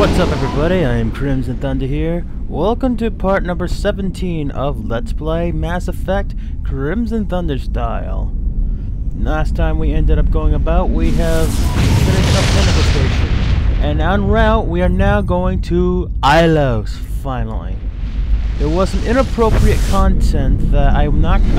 What's up everybody, I am Crimson Thunder here. Welcome to part number 17 of Let's Play Mass Effect Crimson Thunder style. Last time we ended up going about, we have finished up Pinnacle Station. And en route, we are now going to Ilos, finally. There was some inappropriate content that I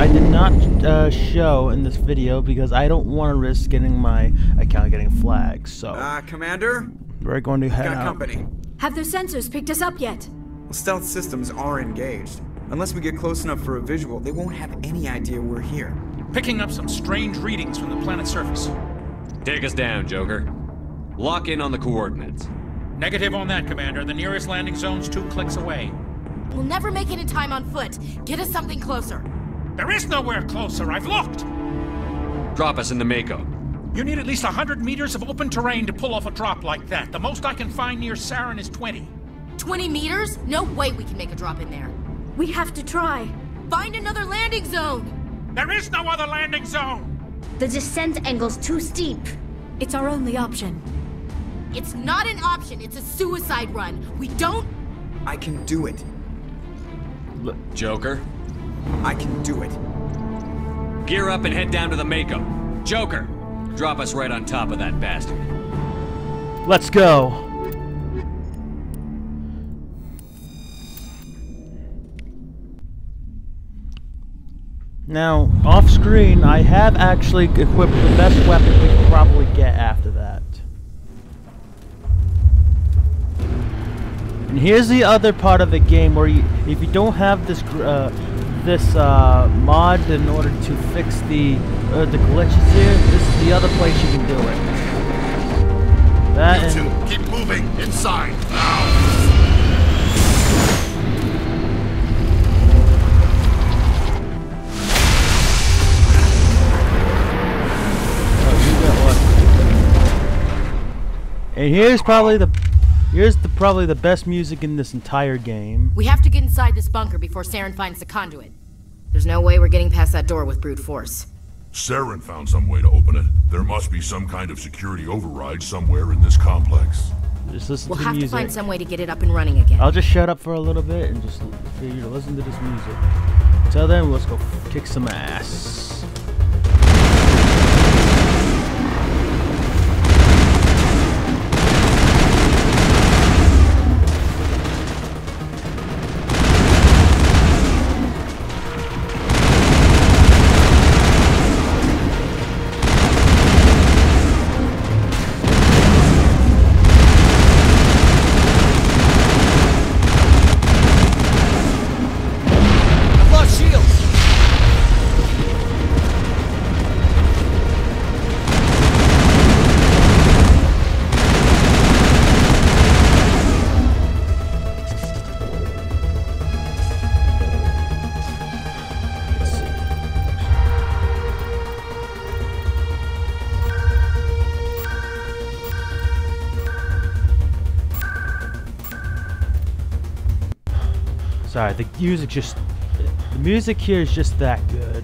did not show in this video because I don't want to risk getting my account getting flagged. So, Commander? we're going to head Got out. company. Have their sensors picked us up yet? Well, stealth systems are engaged. Unless we get close enough for a visual, they won't have any idea we're here. Picking up some strange readings from the planet's surface. Take us down, Joker. Lock in on the coordinates. Negative on that, Commander. The nearest landing zone's 2 clicks away. We'll never make it in time on foot. Get us something closer. There is nowhere closer. I've looked. Drop us in the Mako. You need at least 100 meters of open terrain to pull off a drop like that. The most I can find near Saren is 20. 20 meters? No way we can make a drop in there. We have to try. Find another landing zone! There is no other landing zone! The descent angle's too steep. It's our only option. It's not an option, it's a suicide run. We don't... I can do it. Joker, I can do it. gear up and head down to the Mako. Joker, drop us right on top of that bastard. Let's go. Now, off screen, I have actually equipped the best weapon we could probably get after that. And here's the other part of the game where if you don't have this mod in order to fix the glitches here, this is the other place you can do it. That You and two, keep moving inside now. and here's probably the best music in this entire game. We have to get inside this bunker before Saren finds the conduit. There's no way we're getting past that door with brute force. Saren found some way to open it. There must be some kind of security override somewhere in this complex. Just listen We'll to the have to music. find some way to get it up and running again. I'll just shut up for a little bit and just for you to listen to this music. Until then, let's go kick some ass. Sorry, the music here is just that good.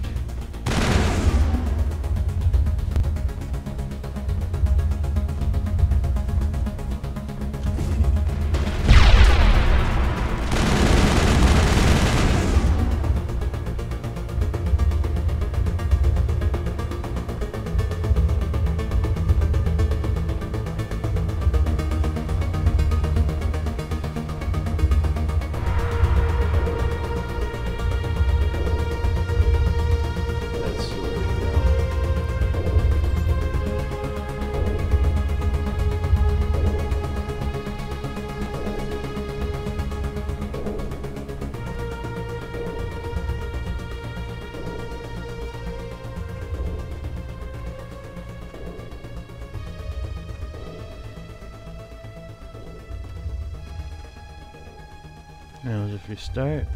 Now just restart.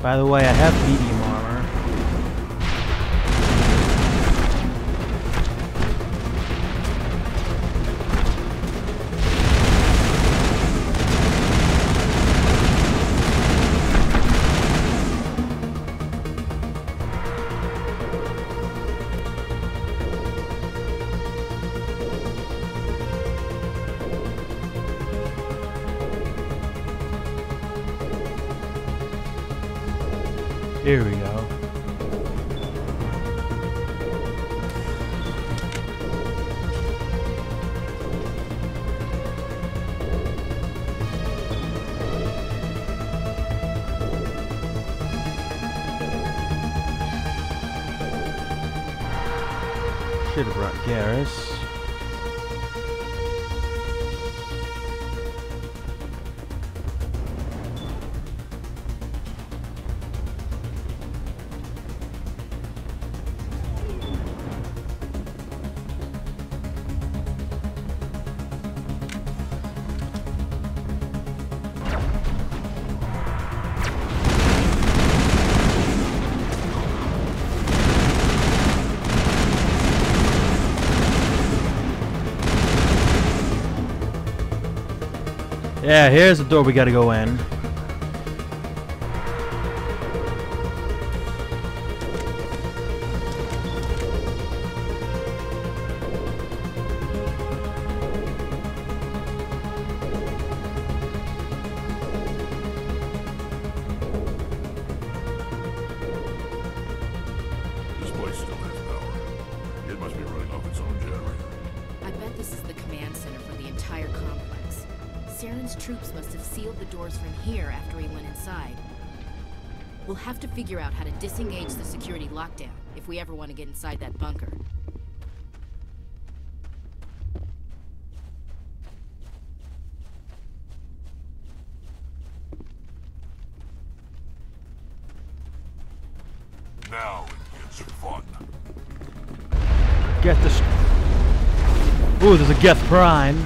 By the way, I have medium armor. Here we go. Should have brought Garrus. Yeah, here's the door we gotta go in. This place still has power. It must be running off its own generator. I bet this is the command center for the entire complex. Saren's troops must have sealed the doors from here after he went inside. We'll have to figure out how to disengage the security lockdown if we ever want to get inside that bunker. Now it gets fun. Get this. Ooh, there's a Geth Prime.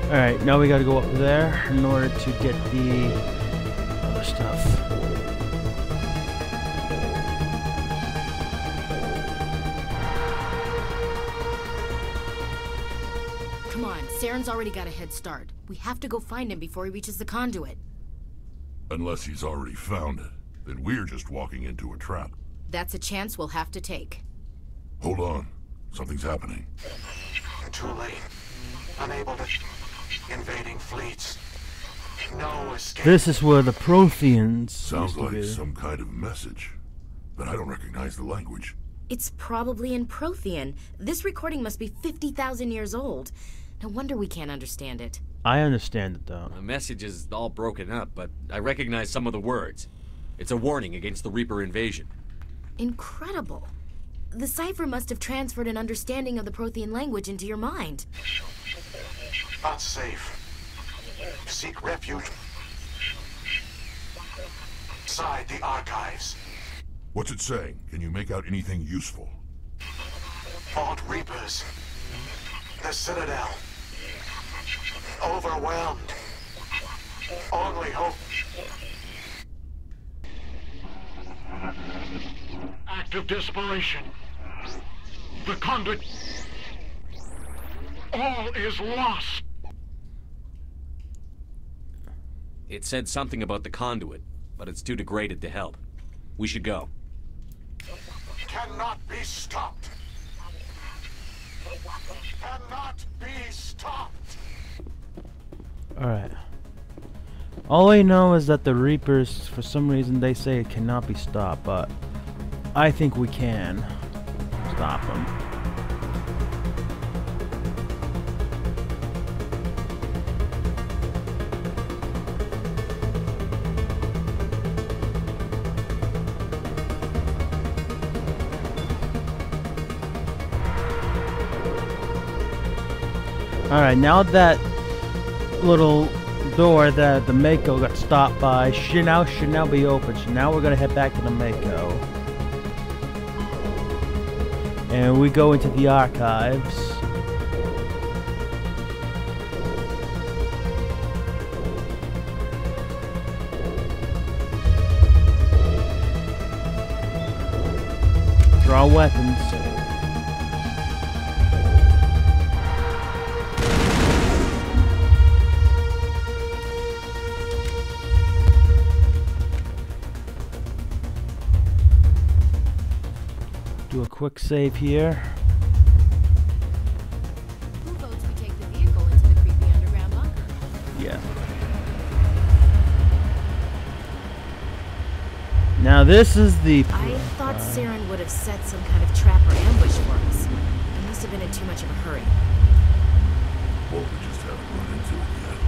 Alright, now we gotta go up there in order to get the other stuff. Come on, Saren's already got a head start. We have to go find him before he reaches the conduit. Unless he's already found it, then we're just walking into a trap. That's a chance we'll have to take. Hold on. Something's happening. Too late. Unable to... Invading fleets. No escape. This is where the Protheans Sounds used to like be. some kind of message. But I don't recognize the language. It's probably in Prothean. This recording must be 50,000 years old. No wonder we can't understand it. I understand it though. The message is all broken up, but I recognize some of the words. It's a warning against the Reaper invasion. Incredible. The cipher must have transferred an understanding of the Prothean language into your mind. Unsafe. Seek refuge. Inside the archives. What's it saying? Can you make out anything useful? Fought Reapers. The Citadel. Overwhelmed. Only hope. Act of desperation. The conduit. All is lost. It said something about the conduit, but it's too degraded to help. We should go. Cannot be stopped. Cannot be stopped. Alright. All I know is that the Reapers, for some reason, they say it cannot be stopped, but I think we can stop them. Alright, now that little door that the Mako got stopped by should now be open. So now we're gonna head back to the Mako. And we go into the archives. No weapons. Do a quick save here. Who votes we take the vehicle into the creepy underground bunker? Yeah. Now this is the... I thought Saren would have set some kind of trap or ambush for us. He must have been in too much of a hurry. Or we just haven't run into it yet.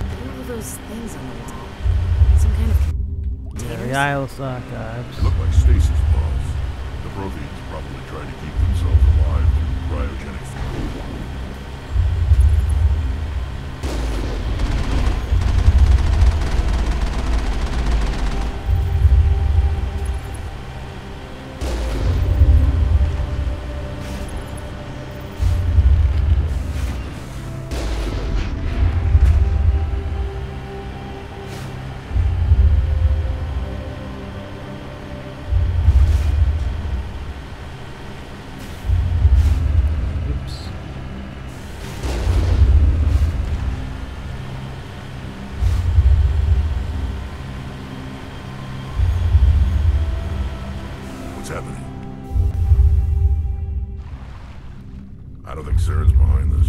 What are all those things on the wall? Some kind of Yeah, the Isles Archives. They look like stasis pods. The Protheans probably try to keep themselves alive through cryogenic fuel. Oops. What's happening? I don't think Saren's behind this.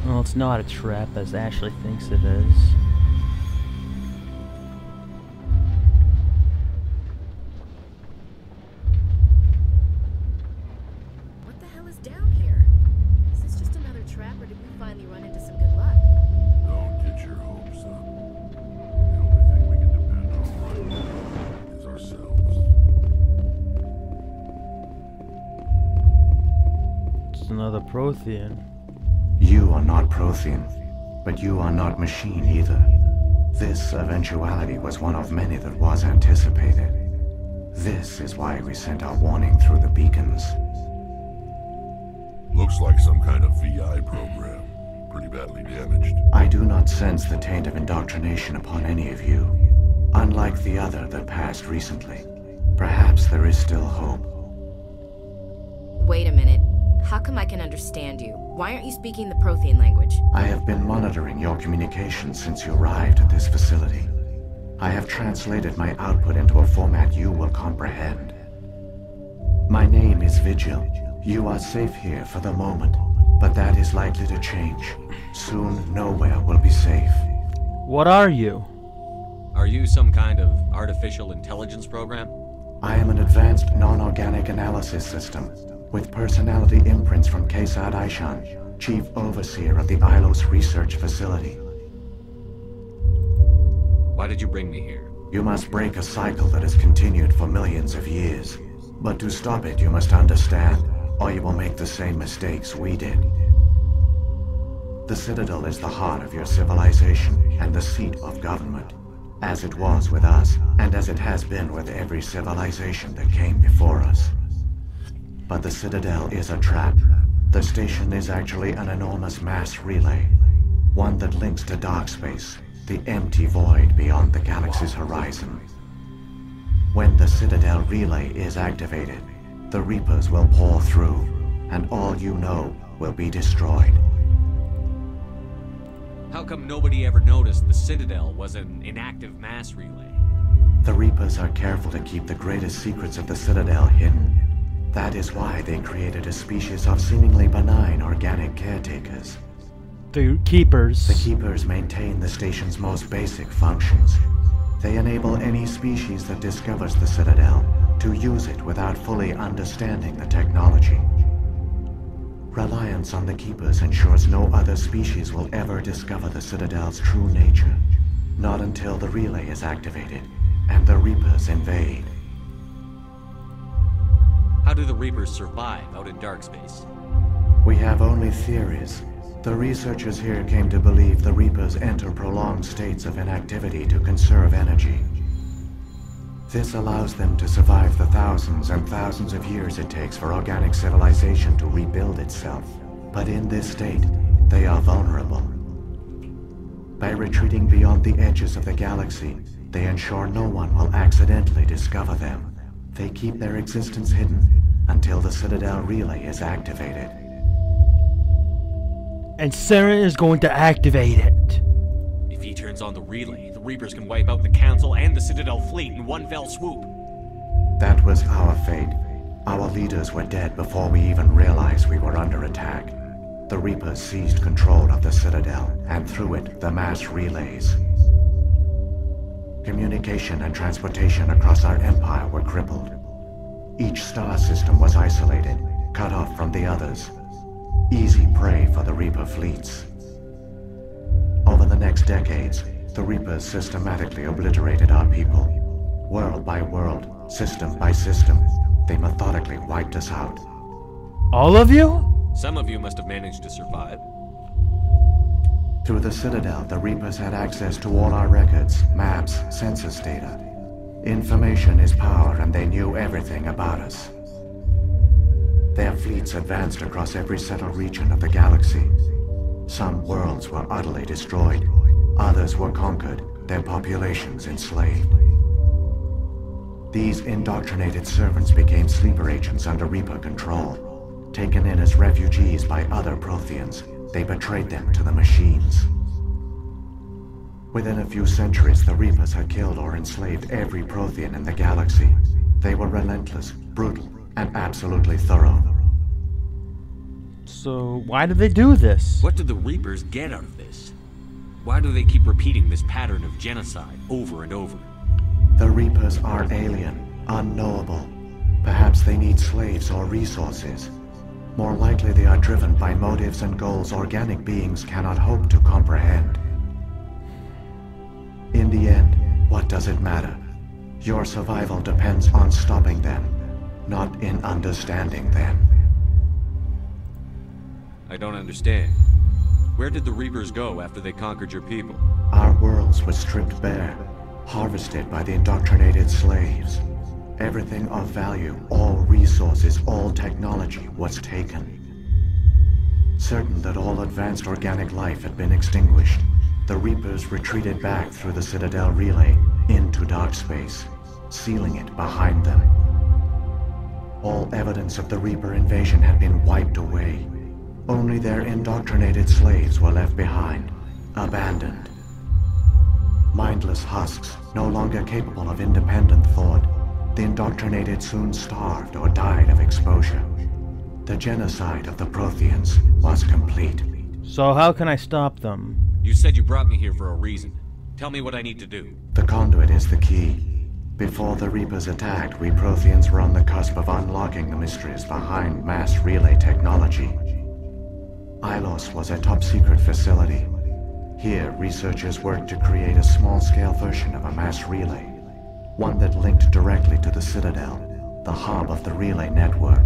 Well, it's not a trap as Ashley thinks it is. What the hell is down here? Is this just another trap, or did we finally run into some good luck? Don't get your hopes up. The only thing we can depend on right now is ourselves. It's another Prothean. You are not Prothean, but you are not machine either. This eventuality was one of many that was anticipated. This is why we sent our warning through the beacons. Looks like some kind of VI program. Pretty badly damaged. I do not sense the taint of indoctrination upon any of you. Unlike the other that passed recently, perhaps there is still hope. Wait a minute. How come I can understand you? Why aren't you speaking the Prothean language? I have been monitoring your communications since you arrived at this facility. I have translated my output into a format you will comprehend. My name is Vigil. You are safe here for the moment, but that is likely to change. Soon, nowhere will be safe. What are you? Are you some kind of artificial intelligence program? I am an advanced non-organic analysis system, with personality imprints from Kesad Aishan, Chief Overseer of the Ilos Research Facility. Why did you bring me here? You must break a cycle that has continued for millions of years. But to stop it, you must understand, or you will make the same mistakes we did. The Citadel is the heart of your civilization and the seat of government, as it was with us, and as it has been with every civilization that came before us. But the Citadel is a trap. The station is actually an enormous mass relay, one that links to dark space, the empty void beyond the galaxy's horizon. When the Citadel relay is activated, the Reapers will pour through, and all you know will be destroyed. How come nobody ever noticed the Citadel was an inactive mass relay? The Reapers are careful to keep the greatest secrets of the Citadel hidden. That is why they created a species of seemingly benign organic caretakers. The Keepers. The Keepers maintain the station's most basic functions. They enable any species that discovers the Citadel to use it without fully understanding the technology. Reliance on the Keepers ensures no other species will ever discover the Citadel's true nature. Not until the relay is activated and the Reapers invade. How do the Reapers survive out in dark space? We have only theories. The researchers here came to believe the Reapers enter prolonged states of inactivity to conserve energy. This allows them to survive the thousands and thousands of years it takes for organic civilization to rebuild itself. But in this state, they are vulnerable. By retreating beyond the edges of the galaxy, they ensure no one will accidentally discover them. They keep their existence hidden until the Citadel relay is activated. And Saren is going to activate it. If he turns on the relay, the Reapers can wipe out the Council and the Citadel fleet in one fell swoop. That was our fate. Our leaders were dead before we even realized we were under attack. The Reapers seized control of the Citadel, and through it, the mass relays. Communication and transportation across our empire were crippled. Each star system was isolated, cut off from the others. Easy prey for the Reaper fleets. Over the next decades, the Reapers systematically obliterated our people. World by world, system by system, they methodically wiped us out. All of you? Some of you must have managed to survive. Through the Citadel, the Reapers had access to all our records, maps, census data. Information is power, and they knew everything about us. Their fleets advanced across every settled region of the galaxy. Some worlds were utterly destroyed. Others were conquered, their populations enslaved. These indoctrinated servants became sleeper agents under Reaper control. Taken in as refugees by other Protheans, they betrayed them to the machines. Within a few centuries, the Reapers had killed or enslaved every Prothean in the galaxy. They were relentless, brutal, and absolutely thorough. So why did they do this? What did the Reapers get out of this? Why do they keep repeating this pattern of genocide over and over? The Reapers are alien, unknowable. Perhaps they need slaves or resources. More likely they are driven by motives and goals organic beings cannot hope to comprehend. In the end, what does it matter? Your survival depends on stopping them, not in understanding them. I don't understand. Where did the Reapers go after they conquered your people? Our worlds were stripped bare, harvested by the indoctrinated slaves. Everything of value, all resources, all technology was taken. Certain that all advanced organic life had been extinguished, the Reapers retreated back through the Citadel relay into dark space, sealing it behind them. All evidence of the Reaper invasion had been wiped away. Only their indoctrinated slaves were left behind, abandoned. Mindless husks, no longer capable of independent thought, the indoctrinated soon starved or died of exposure. The genocide of the Protheans was complete. So how can I stop them? You said you brought me here for a reason. Tell me what I need to do. The conduit is the key. Before the Reapers attacked, we Protheans were on the cusp of unlocking the mysteries behind mass relay technology. Ilos was a top-secret facility. Here, researchers worked to create a small-scale version of a mass relay, one that linked directly to the Citadel, the hub of the relay network.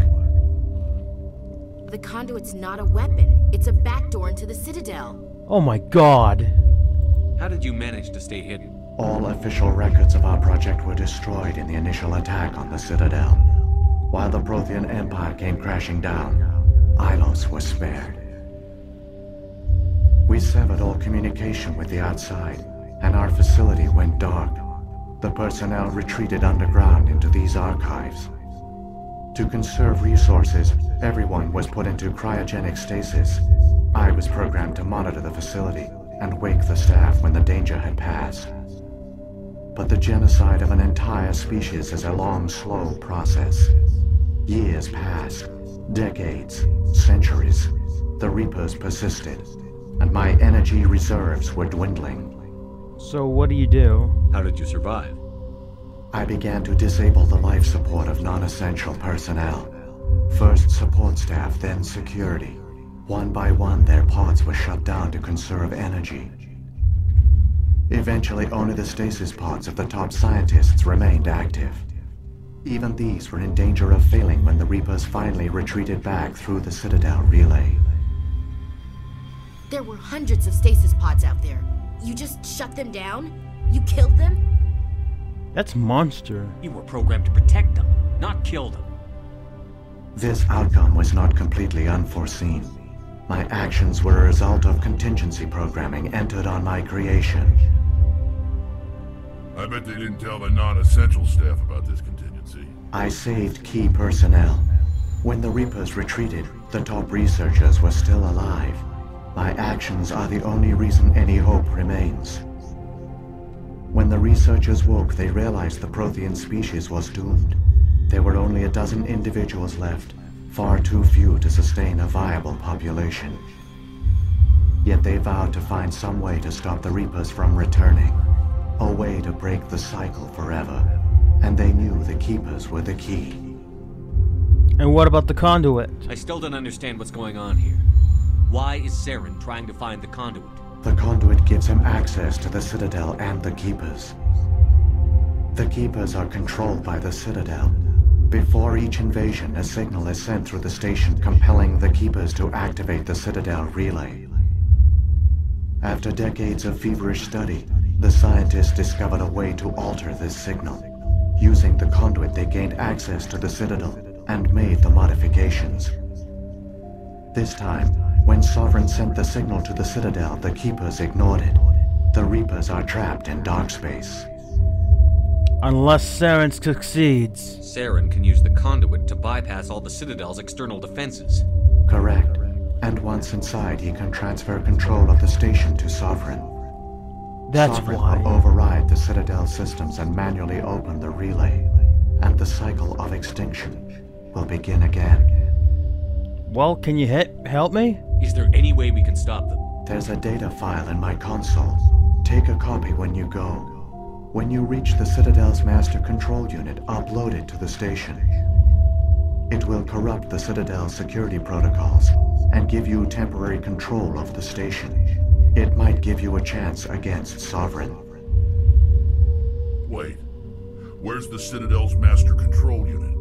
The conduit's not a weapon. It's a backdoor into the Citadel. Oh my god. How did you manage to stay hidden? All official records of our project were destroyed in the initial attack on the Citadel. While the Prothean Empire came crashing down, Ilos was spared. We severed all communication with the outside, and our facility went dark. The personnel retreated underground into these archives. To conserve resources, everyone was put into cryogenic stasis. I was programmed to monitor the facility and wake the staff when the danger had passed. But the genocide of an entire species is a long, slow process. Years passed, decades, centuries. The Reapers persisted, and my energy reserves were dwindling. So what do you do? How did you survive? I began to disable the life support of non-essential personnel. First support staff, then security. One by one, their pods were shut down to conserve energy. Eventually, only the stasis pods of the top scientists remained active. Even these were in danger of failing when the Reapers finally retreated back through the Citadel relay. There were hundreds of stasis pods out there. You just shut them down? You killed them? That's monster. You were programmed to protect them, not kill them. This outcome was not completely unforeseen. My actions were a result of contingency programming entered on my creation. I bet they didn't tell the non-essential staff about this contingency. I saved key personnel. When the Reapers retreated, the top researchers were still alive. My actions are the only reason any hope remains. When the researchers woke, they realized the Prothean species was doomed. There were only a dozen individuals left, far too few to sustain a viable population. Yet they vowed to find some way to stop the Reapers from returning, a way to break the cycle forever. And they knew the Keepers were the key. And what about the conduit? I still don't understand what's going on here. Why is Saren trying to find the conduit? The conduit gives him access to the Citadel and the Keepers. The Keepers are controlled by the Citadel. Before each invasion, a signal is sent through the station compelling the Keepers to activate the Citadel relay. After decades of feverish study, the scientists discovered a way to alter this signal. Using the conduit, they gained access to the Citadel and made the modifications. This time, when Sovereign sent the signal to the Citadel, the Keepers ignored it. The Reapers are trapped in dark space. Unless Saren succeeds. Saren can use the conduit to bypass all the Citadel's external defenses. Correct. And once inside, he can transfer control of the station to Sovereign. That's Sovereign why. will override the Citadel systems and manually open the relay. And the cycle of extinction will begin again. Well, can you help me? Is there any way we can stop them? There's a data file in my console. Take a copy when you go. When you reach the Citadel's master control unit, upload it to the station. It will corrupt the Citadel's security protocols and give you temporary control of the station. It might give you a chance against Sovereign. Wait, where's the Citadel's master control unit?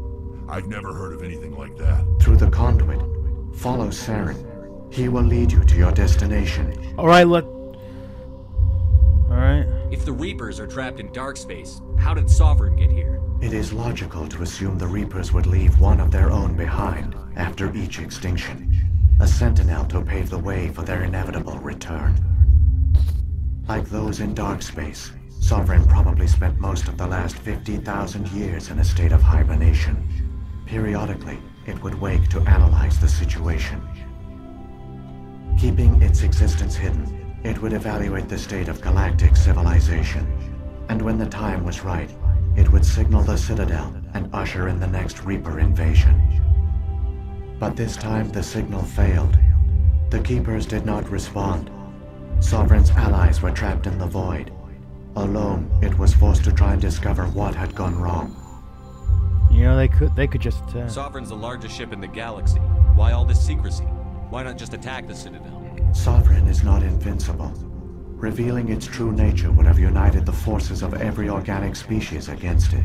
I've never heard of anything like that. Through the conduit, follow Saren. He will lead you to your destination. Alright, Alright. If the Reapers are trapped in dark space, how did Sovereign get here? It is logical to assume the Reapers would leave one of their own behind after each extinction. A sentinel to pave the way for their inevitable return. Like those in dark space, Sovereign probably spent most of the last 50,000 years in a state of hibernation. Periodically, it would wake to analyze the situation. Keeping its existence hidden, it would evaluate the state of galactic civilization. And when the time was right, it would signal the Citadel and usher in the next Reaper invasion. But this time the signal failed. The Keepers did not respond. Sovereign's allies were trapped in the void. Alone, it was forced to try and discover what had gone wrong. You know, they could just attack. Sovereign's the largest ship in the galaxy. Why all this secrecy? Why not just attack the Citadel? Sovereign is not invincible. Revealing its true nature would have united the forces of every organic species against it.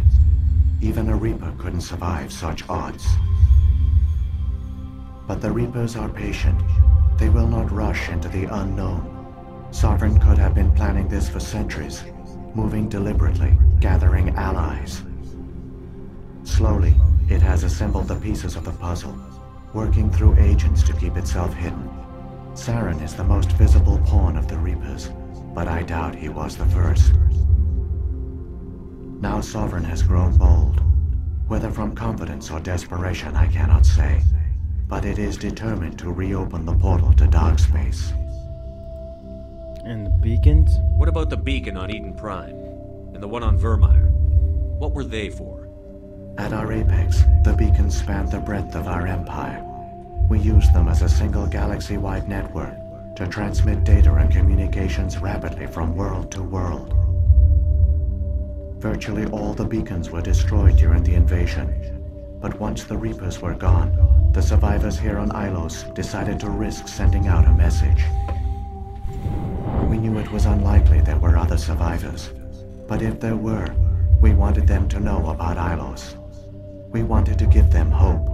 Even a Reaper couldn't survive such odds. But the Reapers are patient. They will not rush into the unknown. Sovereign could have been planning this for centuries, moving deliberately, gathering allies. Slowly, it has assembled the pieces of the puzzle, working through agents to keep itself hidden. Saren is the most visible pawn of the Reapers, but I doubt he was the first. Now Sovereign has grown bold. Whether from confidence or desperation, I cannot say. But it is determined to reopen the portal to dark space. And the beacons? What about the beacon on Eden Prime? And the one on Vermeer? What were they for? At our apex, the beacons spanned the breadth of our empire. We used them as a single galaxy-wide network to transmit data and communications rapidly from world to world. Virtually all the beacons were destroyed during the invasion, but once the Reapers were gone, the survivors here on Ilos decided to risk sending out a message. We knew it was unlikely there were other survivors, but if there were, we wanted them to know about Ilos. We wanted to give them hope,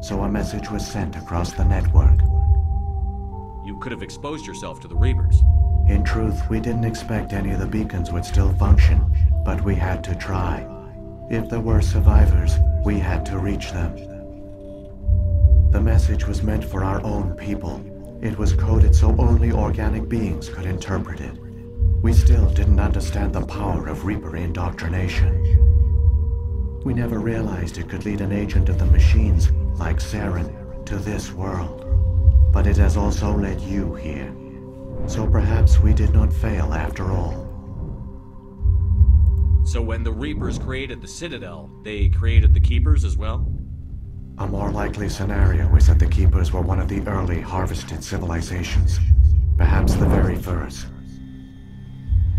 so a message was sent across the network. You could have exposed yourself to the Reapers. In truth, we didn't expect any of the beacons would still function, but we had to try. If there were survivors, we had to reach them. The message was meant for our own people. It was coded so only organic beings could interpret it. We still didn't understand the power of Reaper indoctrination. We never realized it could lead an agent of the machines, like Saren, to this world. But it has also led you here. So perhaps we did not fail after all. So when the Reapers created the Citadel, they created the Keepers as well? A more likely scenario is that the Keepers were one of the early harvested civilizations. Perhaps the very first.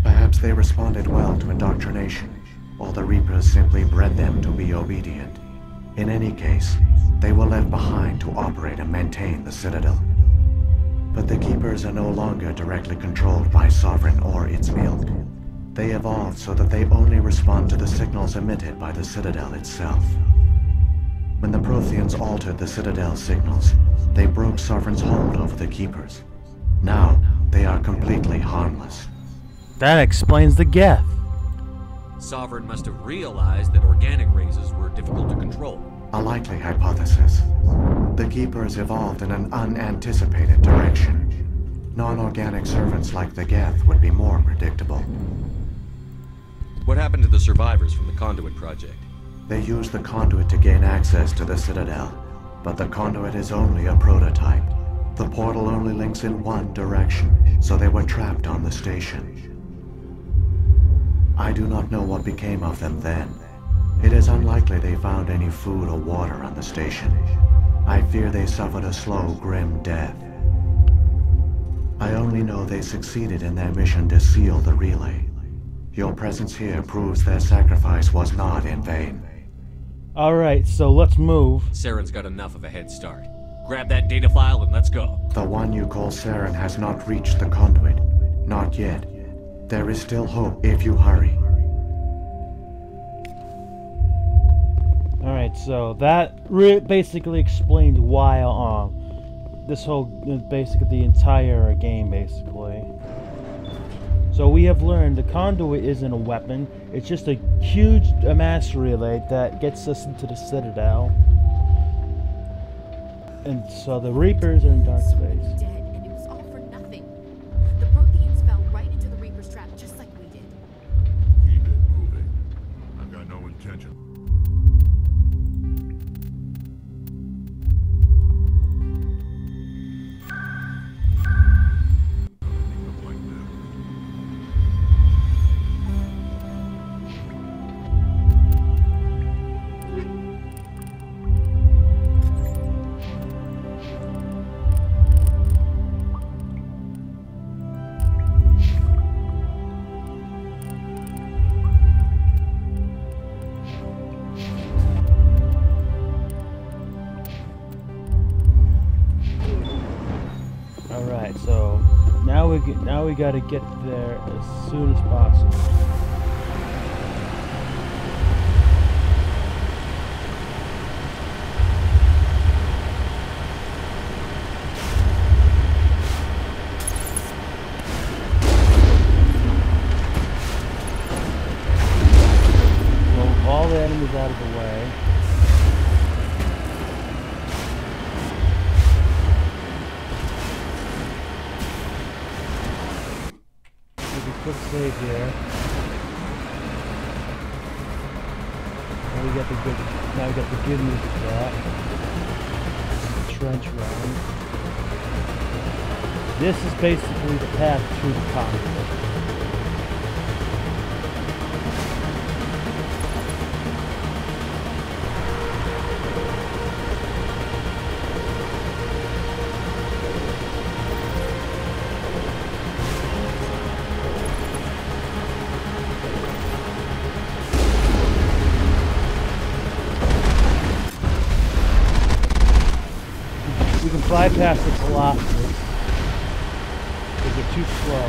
Perhaps they responded well to indoctrination, or the Reapers simply bred them to be obedient. In any case, they were left behind to operate and maintain the Citadel. But the Keepers are no longer directly controlled by Sovereign or its ilk. They evolved so that they only respond to the signals emitted by the Citadel itself. When the Protheans altered the Citadel's signals, they broke Sovereign's hold over the Keepers. Now, they are completely harmless. That explains the Geth. Sovereign must have realized that organic races were difficult to control. A likely hypothesis. The Keepers evolved in an unanticipated direction. Non-organic servants like the Geth would be more predictable. What happened to the survivors from the Conduit Project? They used the Conduit to gain access to the Citadel, but the Conduit is only a prototype. The portal only links in one direction, so they were trapped on the station. I do not know what became of them then. It is unlikely they found any food or water on the station. I fear they suffered a slow, grim death. I only know they succeeded in their mission to seal the relay. Your presence here proves their sacrifice was not in vain. Alright, so let's move. Saren's got enough of a head start. Grab that data file and let's go. The one you call Saren has not reached the Conduit. Not yet. There is still hope if you hurry. Alright, so that basically explains why this whole, basically the entire game, basically. So we have learned the Conduit isn't a weapon, it's just a huge mass relay that gets us into the Citadel. And so the Reapers are in dark space. Dead, and it was all for nothing. The Protheans fell right into the Reaper's trap just like we did. Keep it moving. I've got no intention. Look like this. Alright, so now we gotta get there as soon as possible. Move all the enemies out of the way. Quick save here. Now we got the good news of that. Trench run. This is basically the path to the Conduit. We can fly past the Colossus because they're too slow.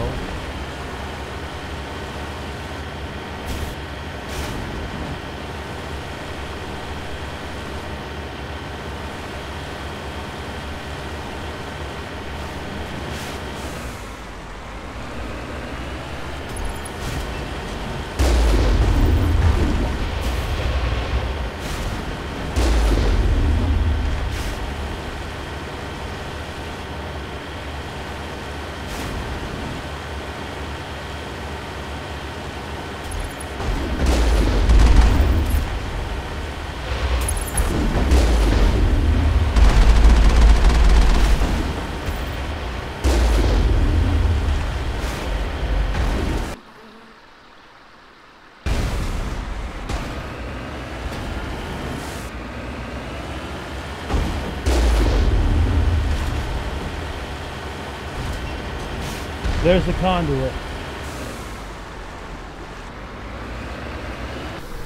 There's the conduit.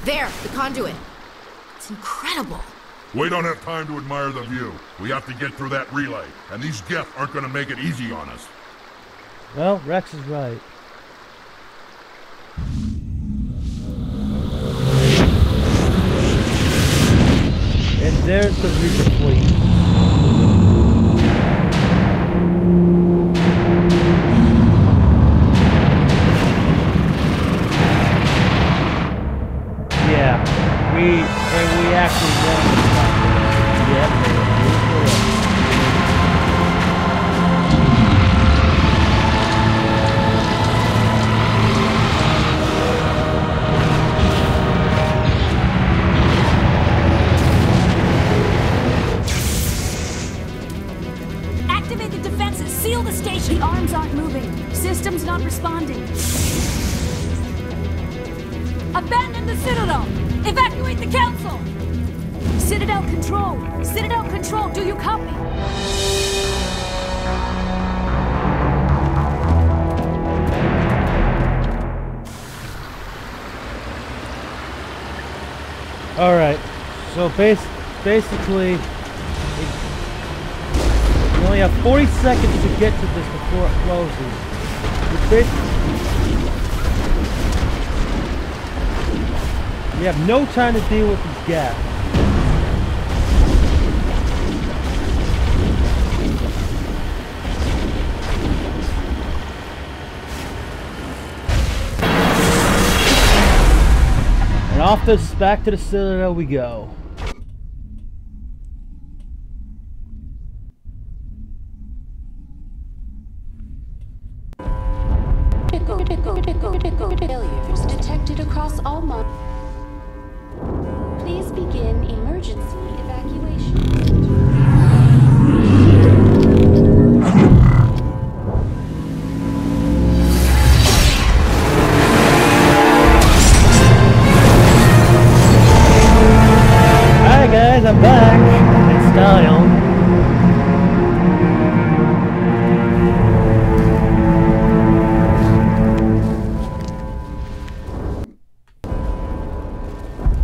There, the conduit. It's incredible. We don't have time to admire the view. We have to get through that relay, and these Geth aren't gonna make it easy on us. Well, Rex is right. And there's the Reaper fleet. Yeah, we actually won. Yep. Activate the defenses. Seal the station. The arms aren't moving. Systems not responding. Abandon the Citadel! Evacuate the Council! Citadel Control! Citadel Control, do you copy? Alright, so basically, you only have 40 seconds to get to this before it closes. You have no time to deal with these gaps. And back to the Citadel we go. Critical failures detected across all Please begin emergency evacuation. Hi guys, I'm back in style.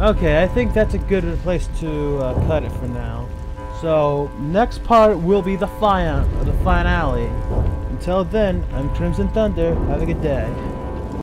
Okay, I think that's a good place to cut it for now. So, next part will be the finale. Until then, I'm Crimson Thunder. Have a good day.